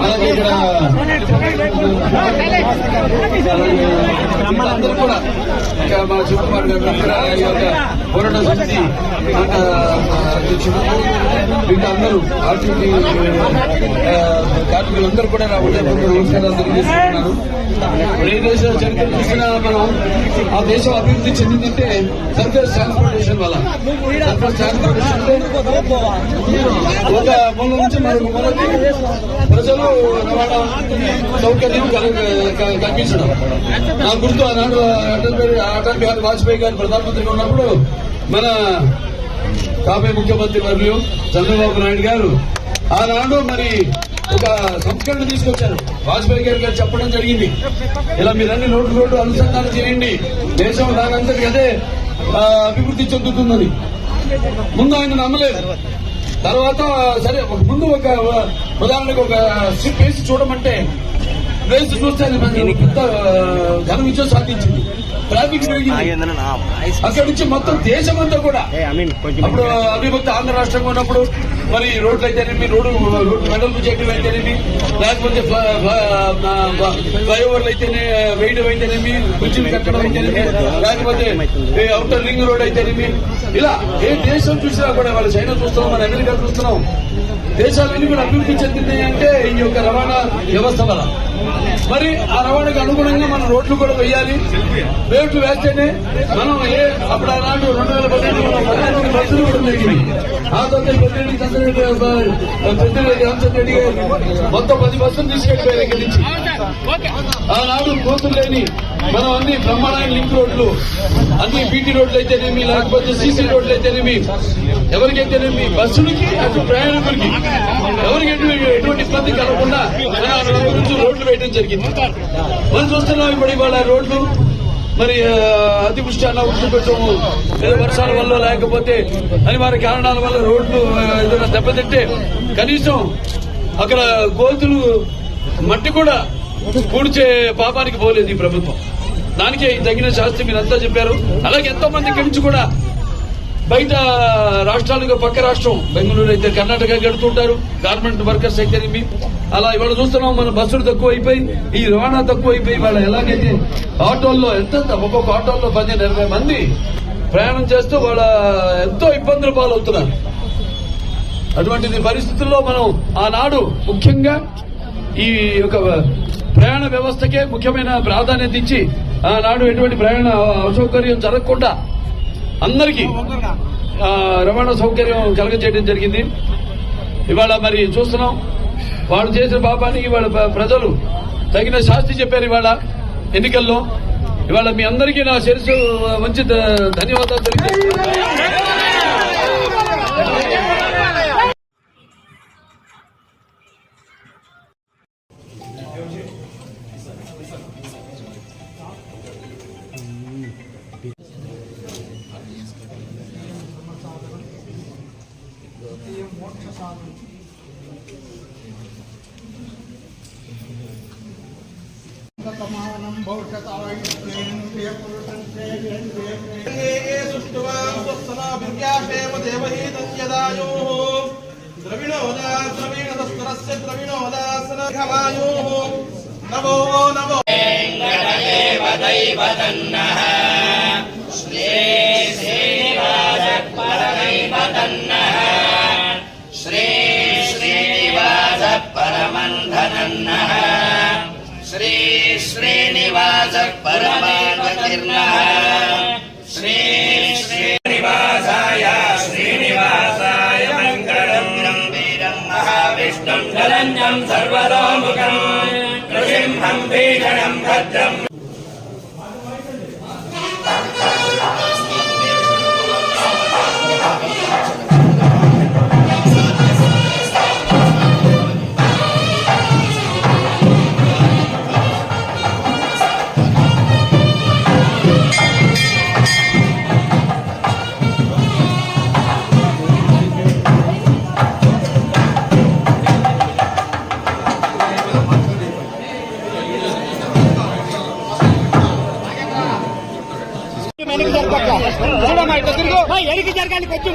అలాగే ఇక్కడ అందరూ కూడా ఇంకా మా చుట్టుపక్కల పోరాట సమితి అధ్యక్షుడు వీళ్ళు అందరూ ఆర్టీసీ కార్మికులందరూ కూడా నా ఉదయపూర్వక నమస్కారాలు తెలియజేస్తున్నారు. ఏ దేశ చరిత్ర చూసినా మనం ఆ దేశం అభివృద్ధి చెందిందంటే సర్ఫేస్ ట్రాన్స్పోర్టేషన్ వల్ల. సర్ఫేస్ ట్రాన్స్పోర్టేషన్ ఒక మూల నుంచి మరొక మూలకి ప్రజలు రవాణా సౌకర్యం కల్పించడం. నాకు గుర్తు ఆనాడు అటల్ బిహారీ వాజ్పేయి గారు ప్రధానమంత్రిగా ఉన్నప్పుడు మన కాబోయే ముఖ్యమంత్రి వర్యులు చంద్రబాబు నాయుడు గారు ఆనాడు మరి ఒక సంస్కరణ తీసుకొచ్చారు. వాజ్పేయి గారు చెప్పడం జరిగింది, ఇలా మీరన్నీ రోడ్డు అనుసంధానం చేయండి, దేశం దానంతటి అదే అభివృద్ధి చెందుతుందని. ముందు ఆయన నమ్మలేదు. తర్వాత సరే ముందు ఒక ఉదాహరణకు ఒక స్ట్రిప్ వేసి చూడమంటే వేసి చూస్తే పెద్ద ఘన విజయం సాధించింది. ట్రాఫిక్ పెరిగింది. అక్కడి నుంచి మొత్తం దేశమంతా కూడా అప్పుడు అవిభక్త ఆంధ్ర రాష్ట్రంగా ఉన్నప్పుడు మరి రోడ్లు అయితేనేమి, రోడ్డు వెడల్పు చేయడం అయితేనేమి, లేకపోతే ఫ్లైఓవర్లు అయితేనే వేయడం అయితేనేమి, బ్రిడ్జిలు కట్టడం అయితేనేమి, లేకపోతే అవుటర్ రింగ్ రోడ్ అయితేనేమి, ఇలా ఏ దేశం చూసినా కూడా వాళ్ళు చైనా చూస్తున్నాం, మన అమెరికా చూస్తున్నాం, దేశాలన్నీ కూడా అభివృద్ధి చెందినాయి అంటే ఈ యొక్క రవాణా వ్యవస్థ వల్ల. మరి ఆ రవాణాకు అనుగుణంగా మనం రోడ్లు కూడా వేయాలి. రోడ్లు వేస్తేనే మనం అప్పుడు ఆనాడు 2018 బస్సులు కూడా జరిగింది. ఆ తర్వాత పెద్దిరెడ్డి రామచంద్రెడ్డి గారు మొత్తం 10 బస్సులు తీసుకెళ్లిపోయారు ఇక్కడి నుంచి. ఆనాడు కోతులు లేని మనం అన్ని బ్రహ్మాండమైన లింక్ రోడ్లు, అన్ని బీటీ రోడ్లు అయితేనేమి, లేకపోతే సీసీ రోడ్లు అయితేనేమి, ఎవరికైతేనేమి బస్సులకి అటు ప్రయాణికులకి ఎవరికి ఎటువంటి ఇబ్బంది కలగకుండా నుంచి రోడ్లు వేయడం జరిగింది. మనం చూస్తున్నాం ఇప్పుడు ఇవాళ రోడ్లు మరి అతివృష్టి అనావృష్టి పెట్టము, లేదా వర్షాల వల్ల లేకపోతే అనివార్య కారణాల వల్ల రోడ్లు ఏదైనా దెబ్బతింటే కనీసం అక్కడ గోతులు మట్టి కూడా పూడ్చే పాపానికి పోలేదు ఈ ప్రభుత్వం. దానికే తగిన శాస్త్రి మీరంతా చెప్పారు. అలాగే ఎంతో మంది ఇక్కడి నుంచి కూడా బయట రాష్ట్రాలకు, పక్క రాష్ట్రం బెంగళూరు అయితే కర్ణాటక గడుతుంటారు, గార్మెంట్ వర్కర్స్ అయితేనేమి. అలా ఇవాళ చూస్తున్నాం మన బస్సులు తక్కువ అయిపోయి, ఈ రవాణా తక్కువ అయిపోయి, వాళ్ళ ఎలాగైతే ఆటోల్లో ఒక్కొక్క ఆటోల్లో 15-20 మంది ప్రయాణం చేస్తూ వాళ్ళ ఎంతో ఇబ్బందులు పాలవుతున్నారు. అటువంటి పరిస్థితుల్లో మనం ఆనాడు ముఖ్యంగా ఈ యొక్క ప్రయాణ వ్యవస్థకే ముఖ్యమైన ప్రాధాన్యత ఇచ్చి ఆనాడు ఎటువంటి ప్రయాణ అసౌకర్యం జరగకుండా అందరికీ రవాణా సౌకర్యం కలగజేయడం జరిగింది. ఇవాళ మరి చూస్తున్నాం వాళ్ళు చేసిన పాపానికి ఇవాళ ప్రజలు తగిన శాస్తి చెప్పారు. ఇవాళ ఎన్నికల్లో ఇవాళ మీ అందరికీ నా శిరస్సు మంచి ధన్యవాదాలు తెలియజేస్తున్నాను. నమో నమో దైవతన్నః శ్రీ శ్రీనివాస పరమైవతన్నః శ్రీ శ్రీనివాస పరమంధనన్నః శ్రీ శ్రీనివాస పరమావతిర్నః శ్రీ శ్రీనివాసాయ శ్రీనివాసాయ మంగళం గంభీరం మహావిష్ణుం శరణ్యం సర్వతోముఖం నృసింహం భీషణం భద్రం. ఎరికి జరగాలి కొంచెం